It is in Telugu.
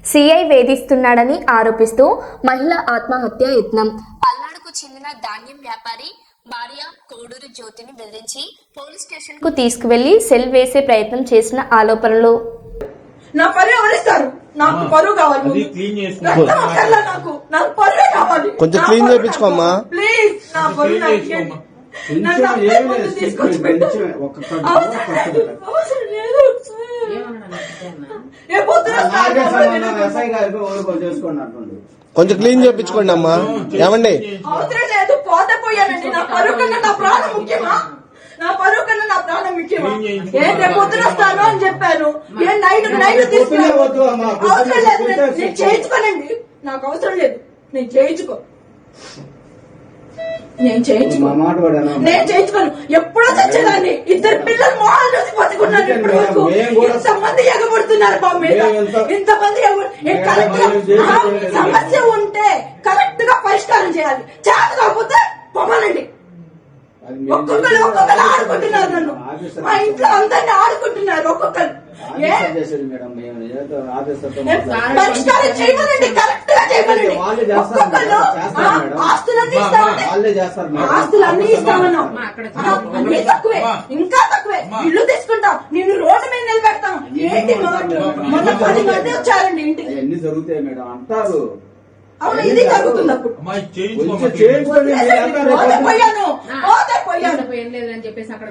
సిఐ వేధిస్తున్నాడని ఆరోపిస్తూ మహిళ ఆత్మహత్య యత్నం. పల్నాడుకు చెందిన ధాన్యం వ్యాపారి భార్య కోడూరు జ్యోతిని బెదిరించి పోలీస్ స్టేషన్ కు తీసుకువెళ్లి సెల్ వేసే ప్రయత్నం చేసిన ఆరోపణలు. నా పరువు ఎవరిస్తారు? నాకు పరువు కావాలి. నాకు పరువే కావాలి. కొంచెం క్లీన్ చేయించుకోమ్మా ప్లీజ్. నా పరువు తీసుకొచ్చి కొంచెం క్లీన్ చేయించుకోండి అమ్మా. ఏమండి అవసరం లేదు. పోతే పోయానండి. నా పరువు కన్నా నా ప్రాణం ముఖ్యమా? నా పరువు కన్నా నా ప్రాణం ముఖ్యమా? ఏం రేపు పొద్దున వస్తాను అని చెప్పాను. ఏం నైట్ తీసుకున్నాను. అవసరం లేదు. నేను చేయించుకోనండి. నాకు అవసరం లేదు. నేను చేయించుకో. నేను చేయించుకోను. ఎప్పుడో చచ్చేదాన్ని. ఇద్దరు పిల్లలు మోహాలు చూసి బతుకున్నాను. ఇప్పుడు వరకు ఇంతమంది ఎగబడుతున్నారు మా మీద. ఇంతమంది సమస్య ఉంటే కరెక్ట్ గా పరిష్కారం చేయాలి. చేత కాకపోతే పొమ్మనండి. ఒక్కొక్కరు ఆడుకుంటున్నారు. నన్ను మా ఇంట్లో అందరినీ ఆడుకుంటున్నారు. ఒక్కొక్కరు పరిష్కారం చేయమనండి. కరెక్ట్ గా చేయమనండి. ఆస్తులన్నీ ఇస్తామన్నాం. అన్ని తక్కువే, ఇంకా తక్కువే. ఇల్లు తీసుకుంటాం. నిన్ను రోడ్డు మీద నిలబెడతాం. ఏంటి మొన్న 10 మంది వచ్చారండి ఇంటికి. ఎన్ని జరుగుతాయి మేడం అంటారు. అవును, ఇది జరుగుతుంది. అప్పుడు పోయాను. ఏం లేదని చెప్పేసి అక్కడ